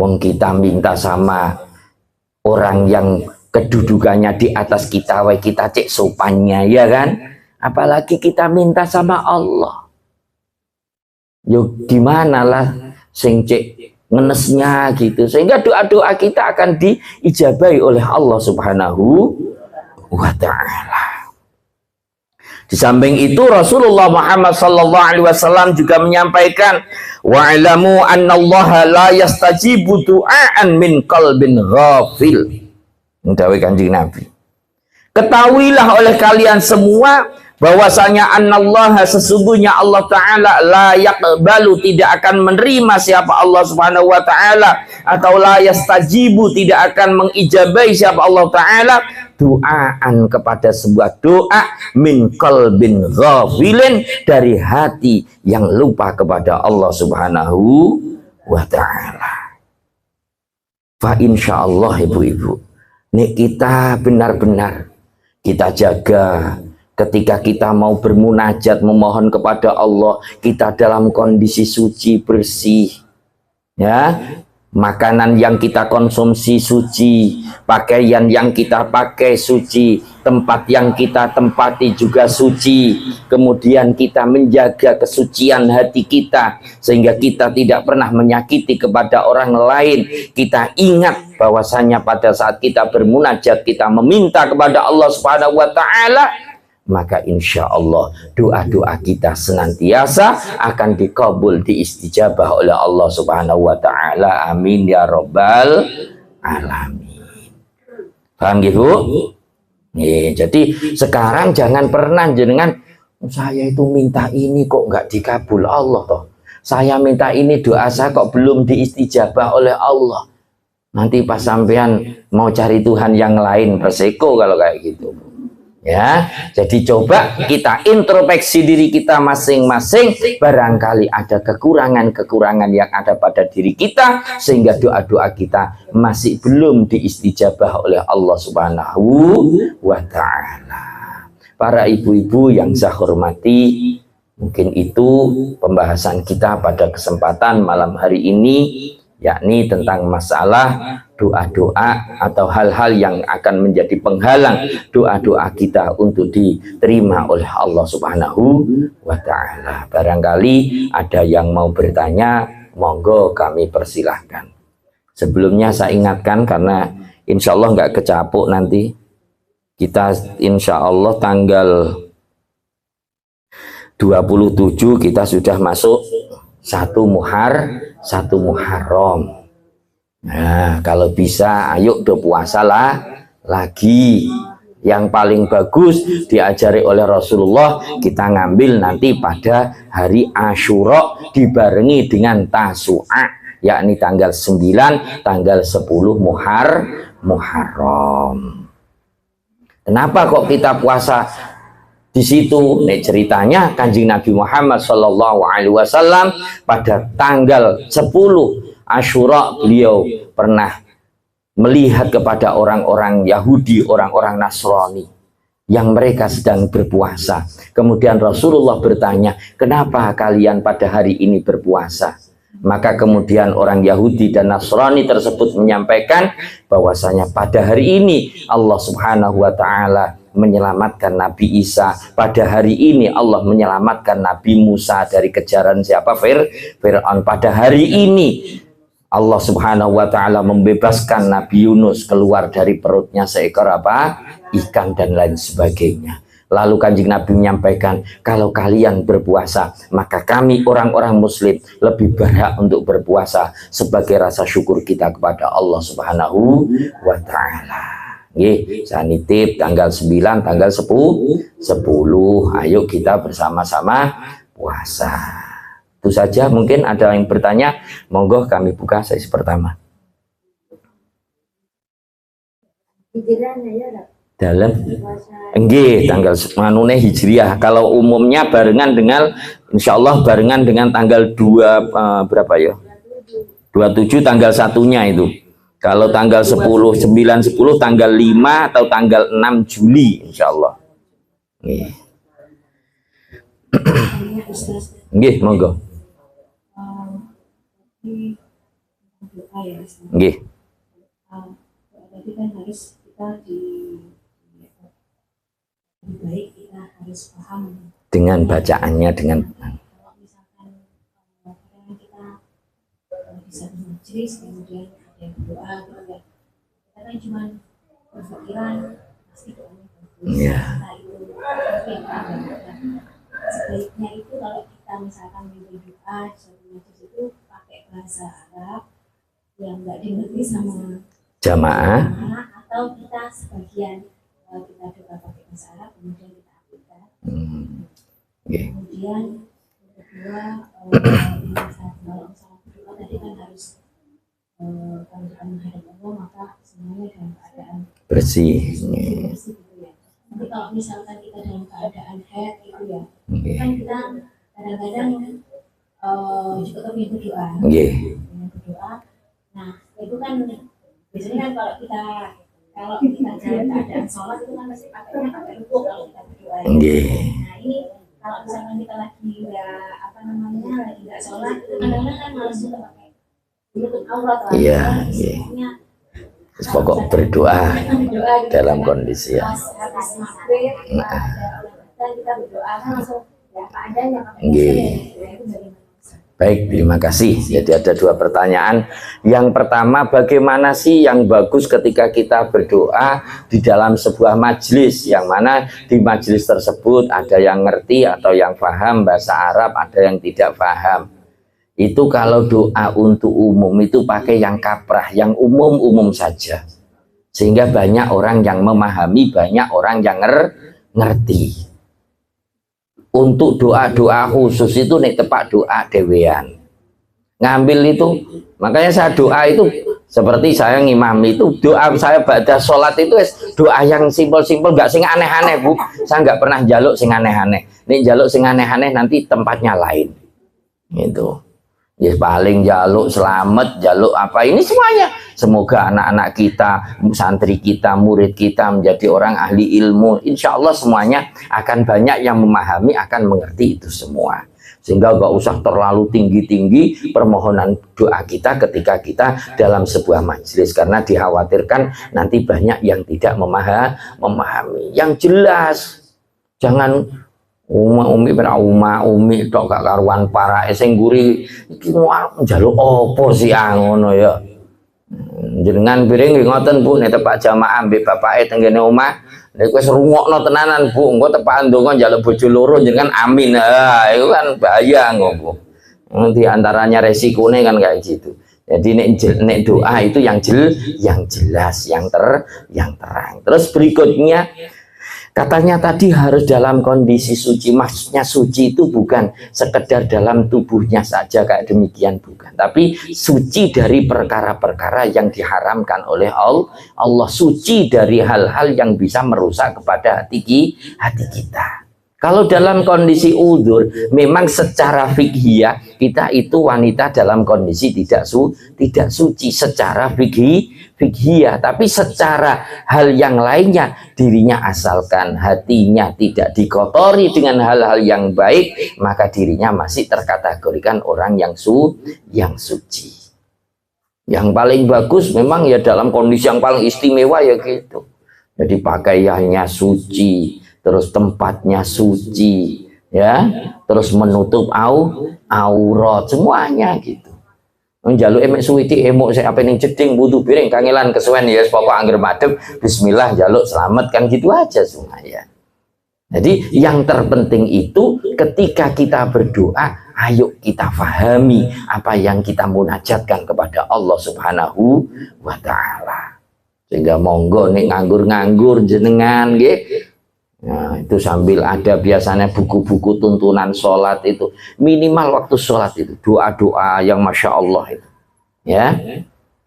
Wong kita minta sama orang yang kedudukannya di atas kita, kita cek sopannya, ya kan? Apalagi kita minta sama Allah. Yo gimana lah sing cek ngenesnya gitu, sehingga doa-doa kita akan diijabahi oleh Allah Subhanahu wa ta'ala. Di samping itu Rasulullah Muhammad sallallahu alaihi wasallam juga menyampaikan, wa'lamu annallaha la yastajibu du'aan min qalbin ghafil. Dawuh Kanjeng Nabi. Ketahuilah oleh kalian semua bahwasanya annallaha, sesungguhnya Allah Ta'ala, la yaqbalu, tidak akan menerima siapa Allah Subhanahu wa Ta'ala, atau la yastajibu, tidak akan mengijabai siapa Allah Ta'ala, doaan, kepada sebuah doa, min qalbin ghafilin, dari hati yang lupa kepada Allah Subhanahu wa Ta'ala. Fa insyaallah ibu-ibu, nih kita benar-benar kita jaga ketika kita mau bermunajat memohon kepada Allah, kita dalam kondisi suci bersih, ya. Makanan yang kita konsumsi suci, pakaian yang kita pakai suci, tempat yang kita tempati juga suci. Kemudian kita menjaga kesucian hati kita sehingga kita tidak pernah menyakiti kepada orang lain. Kita ingat bahwasanya pada saat kita bermunajat, kita meminta kepada Allah Subhanahu wa Ta'ala, maka insya Allah doa-doa kita senantiasa akan dikabul, diistijabah oleh Allah Subhanahu wa Ta'ala. Amin ya Rabbal alamin. Paham gitu? Nih, jadi sekarang jangan pernah jenengan, saya itu minta ini kok nggak dikabul Allah toh. Saya minta ini, doa saya kok belum diistijabah oleh Allah. Nanti pas sampean mau cari Tuhan yang lain, resiko kalau kayak gitu. Ya, jadi coba kita introspeksi diri kita masing-masing, barangkali ada kekurangan-kekurangan yang ada pada diri kita sehingga doa-doa kita masih belum diistijabah oleh Allah Subhanahu wa Ta'ala. Para ibu-ibu yang saya hormati, mungkin itu pembahasan kita pada kesempatan malam hari ini, yakni tentang masalah doa-doa atau hal-hal yang akan menjadi penghalang doa-doa kita untuk diterima oleh Allah Subhanahu wa Ta'ala. Barangkali ada yang mau bertanya, monggo kami persilahkan. Sebelumnya saya ingatkan, karena insya Allah nggak kecapuk nanti, kita insya Allah tanggal 27 kita sudah masuk 1 Muharram. Nah, kalau bisa ayo do puasalah lagi. Yang paling bagus diajari oleh Rasulullah, kita ngambil nanti pada hari Asyura dibarengi dengan Tasu'a, yakni tanggal 9, tanggal 10 Muharram. Kenapa kok kita puasa di situ? Nih ceritanya, Kanjeng Nabi Muhammad Shallallahu Alaihi Wasallam pada tanggal 10 Asyura beliau pernah melihat kepada orang-orang Yahudi, orang-orang Nasrani yang mereka sedang berpuasa. Kemudian Rasulullah bertanya, kenapa kalian pada hari ini berpuasa? Maka kemudian orang Yahudi dan Nasrani tersebut menyampaikan bahwasanya pada hari ini Allah Subhanahu wa Ta'ala menyelamatkan Nabi Isa. Pada hari ini Allah menyelamatkan Nabi Musa dari kejaran siapa? Fir'aun. Pada hari ini Allah Subhanahu wa Ta'ala membebaskan Nabi Yunus keluar dari perutnya seekor apa? Ikan dan lain sebagainya. Lalu Kanjeng Nabi menyampaikan, kalau kalian berpuasa, maka kami orang-orang muslim lebih berhak untuk berpuasa sebagai rasa syukur kita kepada Allah Subhanahu wa Ta'ala. Nggih, saya nitip tanggal 9, tanggal 10. Ayo kita bersama-sama puasa. Itu saja, mungkin ada yang bertanya, monggo kami buka sesi pertama. Dalam enggih tanggal manune Hijriah. Kalau umumnya barengan dengan, insya Allah barengan dengan tanggal 2 berapa ya? 27 tanggal satunya itu. Kalau tanggal 10, 9, 10 tanggal 5 atau tanggal 6 Juli insya Allah. Nggih, monggo. doa ya Mas. Nggih. Berarti kan harus kita lebih baik kita harus paham Dengan bacaannya, dengan kalau misalkan kadang kita bisa majelis kemudian ada yang berdoa gitu ya, kita kan cuma berpikiran pasti doanya bagus ya. kita itu tapi yang sebaiknya itu kalau kita misalkan berdoa di suatu majelis itu pakai bahasa Arab yang nggak dimengerti sama Jamaah. atau kita sebagian kita doa pakai bahasa Arab kemudian kita aplikasikan. Okay. Kemudian yang kedua kalau misalnya berdoa tadi kan harus kalau kita menghadap Allah maka semuanya dalam keadaan bersih. Bersih gitu ya. Nanti kalau misalkan kita dalam keadaan haid gitu ya, kan kita kadang-kadang juga kami berdoa. Berdoa. Nah itu kan biasanya kan kalau kita dalam keadaan sholat itu kan pasti pakai rukuk kalau kita berdoa. Nah ini kalau misalkan kita lagi nggak sholat itu kadang-kadang kan malas juga pakai menutup aurat lah. Iya. Pokok berdoa dalam kondisi ya. Habis maghrib kita berdoa kan langsung ya apa adanya. Baik, terima kasih. Jadi ada dua pertanyaan. Yang pertama, bagaimana sih yang bagus ketika kita berdoa di dalam sebuah majelis, yang mana di majelis tersebut ada yang ngerti atau yang paham bahasa Arab, ada yang tidak paham. Itu kalau doa untuk umum itu pakai yang kaprah, yang umum-umum saja. Sehingga banyak orang yang memahami, banyak orang yang ngerti. Untuk doa-doa khusus itu nih tepat doa dewean ngambil itu, makanya saya doa itu seperti saya ngimami itu doa saya pada sholat itu doa yang simpel-simpel, nggak sing aneh-aneh Bu. Saya nggak pernah jaluk sing aneh-aneh. Nih jaluk sing aneh-aneh nanti tempatnya lain gitu. Ya paling jaluk selamat, jaluk apa ini semuanya. Semoga anak-anak kita, santri kita, murid kita menjadi orang ahli ilmu. Insya Allah semuanya akan banyak yang memahami, akan mengerti itu semua. Sehingga gak usah terlalu tinggi-tinggi permohonan doa kita ketika kita dalam sebuah majelis. Karena dikhawatirkan nanti banyak yang tidak memahami. Yang jelas, jangan umi tok gak karuan para sing guri iki njaluk opo sih ngono ya. Jenengan piring ngoten Bu, nek tepak jamaah mbek bapake teng ngene omah nek wis rungokno tenanan Bu, engko tepak ndonga njaluk bojo loro jenengan amin. Itu kan bahaya ngopo. Di antaranya resikonya kan kayak gitu. Jadi nek doa itu yang jelas, yang terang. Terus berikutnya katanya tadi harus dalam kondisi suci. Maksudnya suci itu bukan sekedar dalam tubuhnya saja kayak demikian, bukan. Tapi suci dari perkara-perkara yang diharamkan oleh Allah. Suci dari hal-hal yang bisa merusak kepada hati kita. Kalau dalam kondisi udzur, memang secara fikhiyah kita itu wanita dalam kondisi tidak suci secara fikhiyah, tapi secara hal yang lainnya dirinya asalkan hatinya tidak dikotori dengan hal-hal yang baik, maka dirinya masih terkategorikan orang yang suci. Yang paling bagus memang ya dalam kondisi yang paling istimewa ya gitu. Jadi pakaiannya suci, terus tempatnya suci, ya, terus menutup aurat semuanya gitu. Njaluk emek suwiti emuk saya apa ning jeding butuh piring kangelan kesuwen ya pokok angger madhep bismillah jaluk selamat kan gitu aja semuanya. Jadi yang terpenting itu ketika kita berdoa, ayo kita fahami apa yang kita munajatkan kepada Allah Subhanahu wa taala. Sehingga monggo nek nganggur-nganggur jenengan nggih. Nah, itu sambil ada biasanya buku-buku tuntunan sholat itu minimal waktu sholat itu doa-doa yang masya Allah itu, ya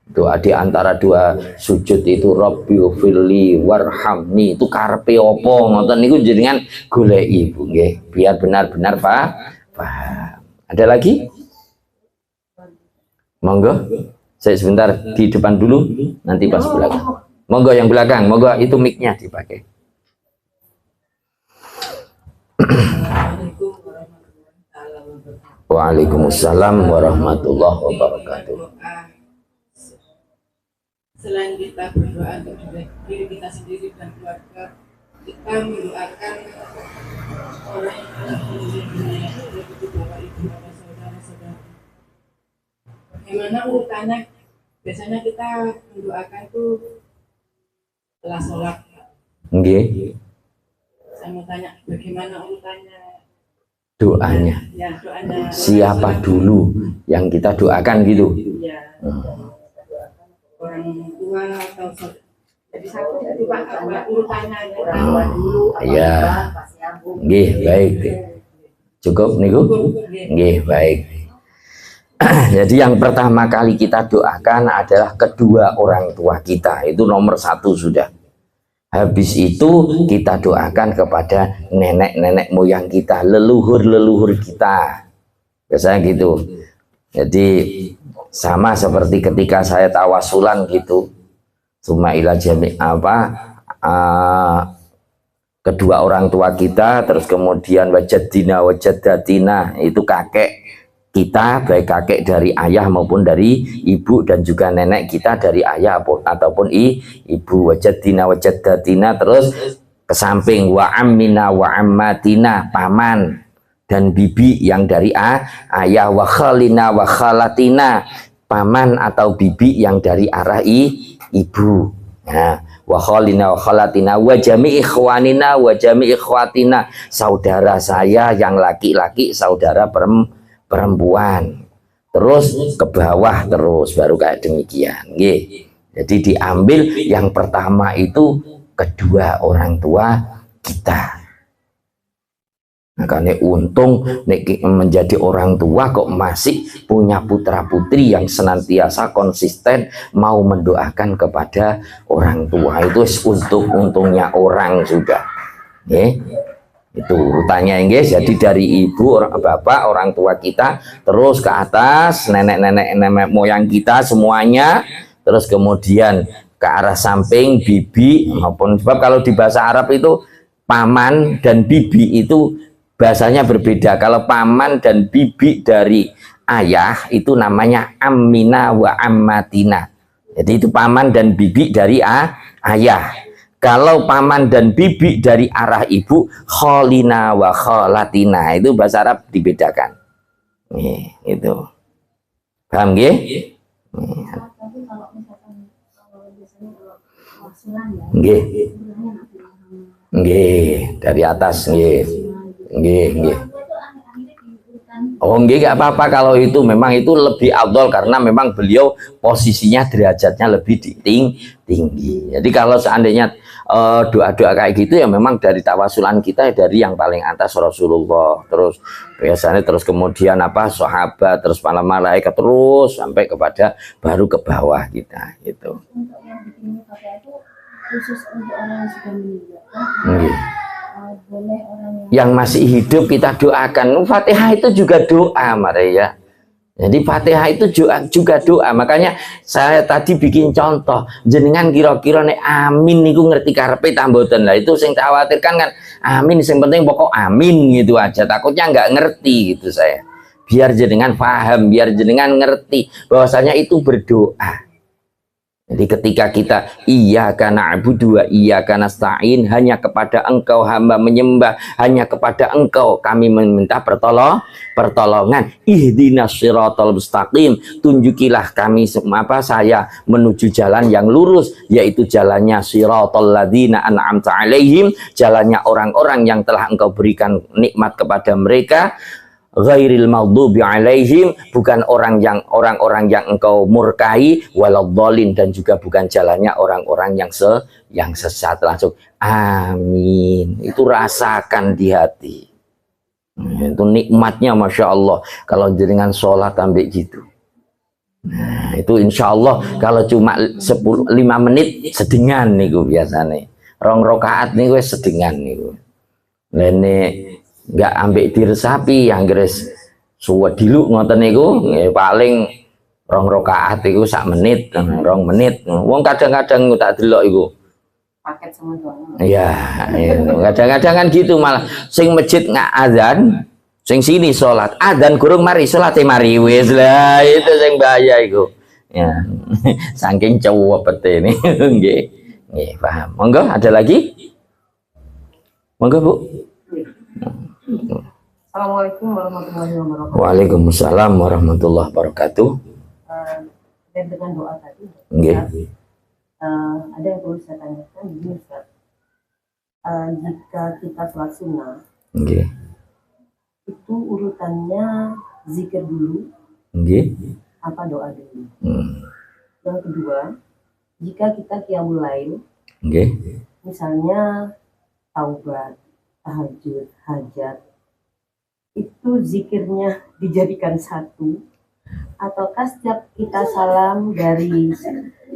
doa di antara dua sujud itu Rabbighfirli warhamni itu karepe opo ngoten niku jenengan goleki Bu nggih biar benar-benar paham. Ada lagi? Monggo. Saya sebentar di depan dulu nanti pas belakang. Monggo yang belakang, monggo itu mic-nya dipakai. Waalaikumsalam warahmatullahi wabarakatuh. selain kita berdoa untuk diri kita sendiri dan keluarga, kita mendoakan orang yang meninggal dunia, yaitu bapak ibu atau saudara-saudara. Bagaimana urutannya? Biasanya kita mendoakan tuh setelah sholat. Saya mau tanya bagaimana urutannya doanya? Ya, doanya. Siapa dulu yang kita doakan gitu? Ya. Orang tua atau jadi satu itu Pak, urutannya orang tua dulu. Ya. Nggih, baik. Cukup niku? Nggih, baik. Jadi yang pertama kali kita doakan adalah kedua orang tua kita, itu nomor satu sudah. Habis itu kita doakan kepada nenek-nenek moyang kita, leluhur-leluhur kita, biasanya gitu. Jadi sama seperti ketika saya tawasulan gitu, cuma ila jami kedua orang tua kita, terus kemudian wajadina wajadatina, itu kakek kita, baik kakek dari ayah maupun dari ibu, dan juga nenek kita dari ayah ataupun ibu, wajadina wajadatina, terus ke samping wa ammina wa ammatina, paman dan bibi yang dari ayah, wa khalina wa khalatina, paman atau bibi yang dari arah ibu. Nah, wa khalina wa khalatina wa jami ikhwanina wa jami ikhwatina, saudara saya yang laki-laki, saudara perempuan, terus ke bawah terus, baru kayak demikian. Jadi diambil yang pertama itu kedua orang tua kita. Makanya untung menjadi orang tua kok masih punya putra putri yang senantiasa konsisten mau mendoakan kepada orang tua, itu untungnya orang sudah. Itu urutannya, guys. Jadi dari ibu, bapak, orang tua kita, terus ke atas nenek moyang kita semuanya, terus kemudian ke arah samping bibi maupun, sebab kalau di bahasa Arab itu paman dan bibi itu bahasanya berbeda. Kalau paman dan bibi dari ayah itu namanya ammina wa ammatina. Jadi itu paman dan bibi dari ayah. Kalau paman dan bibi dari arah ibu, kholina wa kholatina, itu bahasa Arab dibedakan. Itu paham nggih? Nggih. Nggih, dari atas nggih. Nggih. Oh nggih, nggak apa-apa kalau itu memang itu lebih afdol, karena memang beliau posisinya derajatnya lebih tinggi. Jadi kalau seandainya doa-doa kayak gitu ya memang dari tawasulan kita dari yang paling atas Rasulullah, terus biasanya terus kemudian sahabat, terus para malaikat, terus sampai kepada baru ke bawah kita gitu. Untuk yang bikin itu khusus untuk orang yang sudah meninggal. Boleh orang yang masih hidup kita doakan. Fatihah itu juga doa, Maria. Jadi Fatihah itu juga doa. Makanya saya tadi bikin contoh, jenengan kira-kira nek amin niku ngerti karepe ta mboten. Lah itu sing tak khawatirkan kan amin, sing penting pokok amin gitu aja. Takutnya nggak ngerti gitu saya. Biar jenengan paham, biar jenengan ngerti bahwasanya itu berdoa. Jadi ketika kita iyyaka na'budu wa iyyaka nasta'in, hanya kepada engkau hamba menyembah, hanya kepada engkau kami meminta pertolongan. Ihdinas siratal mustaqim, tunjukilah kami saya menuju jalan yang lurus, yaitu jalannya siratal ladzina an'amta alaihim, jalannya orang-orang yang telah engkau berikan nikmat kepada mereka. Ghairil maghdubi alaihim, bukan orang-orang yang engkau murkai, waladhdallin, dan juga bukan jalannya orang-orang yang sesat. Langsung amin, itu rasakan di hati. Itu nikmatnya, masya Allah, kalau dengan sholat ambil gitu. Nah, itu insya Allah kalau cuma 5 menit sedengan niku biasanya. 2 rakaat niku sedengan niku. Lene nggak ambek diresapi yang gres suwe diluk ngoten niku paling 2 rakaat iku 1 menit, 2 menit. Wong kadang-kadang tak delok iku paket sama doang. Iya, kadang-kadang kan gitu, malah sing masjid nggak adzan, sing sini sholat adzan gurung mari sholat mari wis lah, itu sing bahaya iku. Ya. Saking cowok ini. Nggih. Nggih, paham. Monggo ada lagi? Monggo, Bu. Assalamualaikum warahmatullahi wabarakatuh. Waalaikumsalam warahmatullahi wabarakatuh. Dan dengan doa tadi, Nggih. ada yang perlu saya tanyakan begini, Ustaz. Jika kita sholat sunnah, Nggih. itu urutannya zikir dulu, Nggih. apa doa dulu? Hmm. Yang kedua, jika kita qiyamul lail, Nggih. misalnya taubat, tahajud, hajat, itu zikirnya dijadikan satu, ataukah setiap kita salam dari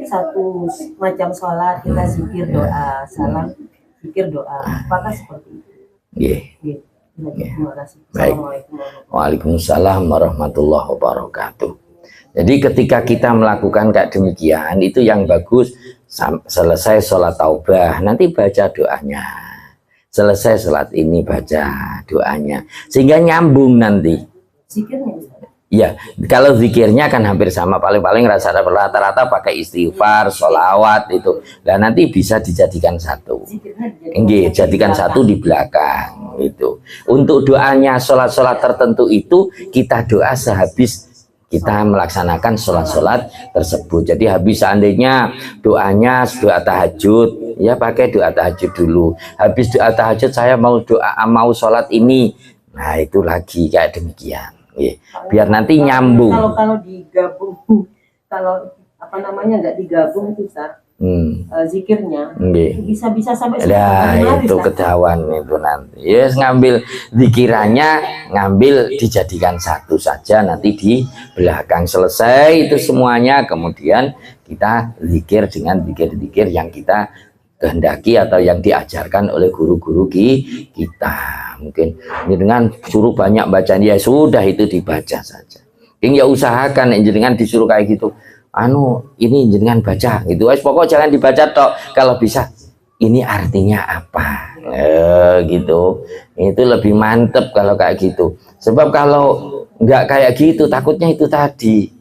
satu macam sholat kita zikir doa, salam zikir doa, apakah seperti itu? Nggih. Gitu. Terima kasih. Baik. Assalamualaikum warahmatullahi Waalaikumsalam warahmatullahi wabarakatuh. Jadi ketika kita melakukan kayak demikian, itu yang bagus selesai sholat taubah, nanti baca doanya. Selesai sholat ini baca doanya, sehingga nyambung nanti. zikirnya. Ya, kalau zikirnya kan hampir sama, paling-paling rata-rata pakai istighfar, sholawat itu. Dan nanti bisa dijadikan satu. Nggih, jadikan satu di belakang itu. Untuk doanya sholat-sholat tertentu itu kita doa sehabis kita melaksanakan sholat-sholat tersebut. Jadi habis seandainya doanya doa tahajud, ya pakai doa tahajud dulu. Habis doa tahajud saya mau sholat ini, nah itu lagi kayak demikian. Biar nanti nyambung. Kalau digabung, kalau apa namanya nggak digabung itu Ustaz, zikirnya bisa sampai ya itu ketahuan itu nanti. Yes, ngambil zikirannya, ngambil dijadikan satu saja nanti di belakang. Selesai itu semuanya, kemudian kita zikir dengan zikir-zikir yang kita kehendaki atau yang diajarkan oleh guru-guru kita. Mungkin dengan suruh banyak bacaan, ya sudah itu dibaca saja. Ini ya usahakan jenengan disuruh kayak gitu. Ini jenengan baca gitu. Pokok jangan dibaca tok. Kalau bisa ini artinya apa? Gitu. Itu lebih mantep kalau kayak gitu. Sebab kalau nggak kayak gitu takutnya itu tadi,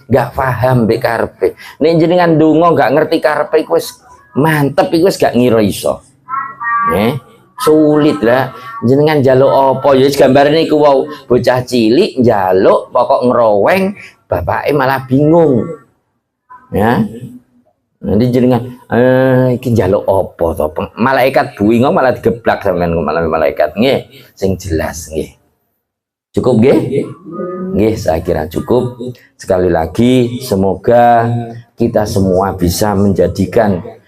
nggak paham mbek karepe. Nek jenengan ndonga nggak ngerti karepe wis mantep iku wis gak ngira iso. Sulit lah jenengan njaluk apa ya gambarane iku wau bocah cilik njaluk pokok ngeroweng bapake malah bingung. Ya. Nanti jenengan iki njaluk apa to? Malaikat buingo malah digeblak sampean malah malaikat nggih sing jelas nggih. Cukup nggih? Nggih, saya kira cukup. Sekali lagi semoga kita semua bisa menjadikan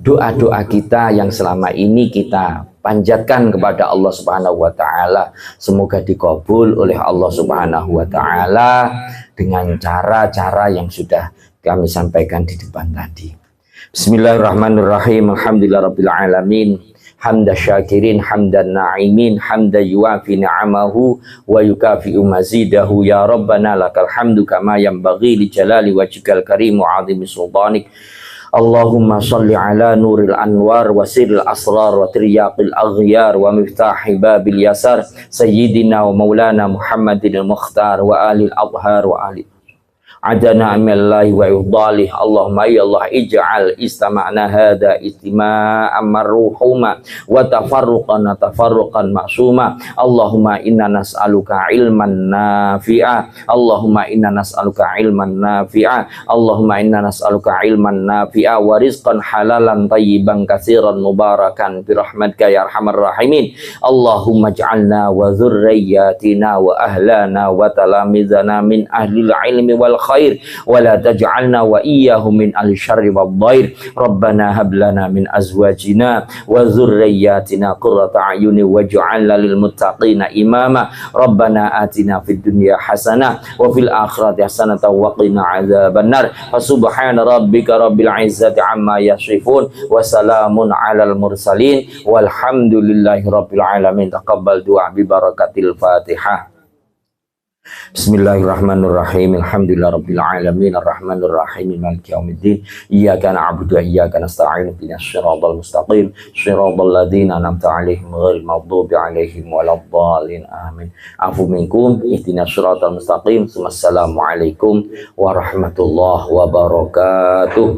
doa-doa kita yang selama ini kita panjatkan kepada Allah Subhanahu wa taala semoga dikabul oleh Allah Subhanahu wa taala dengan cara-cara yang sudah kami sampaikan di depan tadi. Bismillahirrahmanirrahim. Alhamdulillahirabbil alamin. Hamda syakirin, hamdan na'imin, hamda yuafi ni'amahu wa yukafi'u mazidahu. Ya Rabbana lakal hamdu kama yanbaghi li jalali wajhikal karim wa 'azimi sultanik. Allahumma salli ala nuril anwar wa sirril asrar wa tiryaqil aghyar wa miftahi babil yasar sayyidina wa maulana Muhammadin al-Mukhtar wa alil adhar wa ali adana amillahi wa yudalih. Allahumma ya Allah ij'al istama'na hadha istima'an marruhuma wa tafarruqan ma'suma. Allahumma inna nas'aluka ilman nafi'a. Allahumma inna nas'aluka ilman nafi'a. Allahumma inna nas'aluka ilman nafi'a wa rizqan halalan tayyiban katsiran mubarakan bi rahmatika ya arhamar rahimin. Allahumma ij'alna wa dzurriyyatina wa ahlana wa talamizana min ahlil ilmi wal khair wa la taj'alna wa iyyahum min ahli syarri wad dhair. Rabbana hab lana min azwajina wa dzurriyyatina qurrata a'yuni waj'alna lil muttaqina imama. Rabbana atina fid dunya hasanah wa fil akhirati hasanah wa qina adzabannar. Subhana rabbika rabbil izzati amma yasifun wa salamun alal mursalin walhamdulillahi rabbil alamin. Taqabbal du'a bi barakatil Fatihah. Bismillahirrahmanirrahim. Alhamdulillahirabbil alamin arrahmanir rahim maliki yaumiddin. Iyyaka na'budu wa iyyaka nasta'in ihdinas siratal mustaqim siratal ladzina an'amta 'alaihim ghairil maghdubi 'alaihim waladdallin. Amin. Afu minkum ihdinas siratal mustaqim. Wassalamualaikum warahmatullahi wabarakatuh.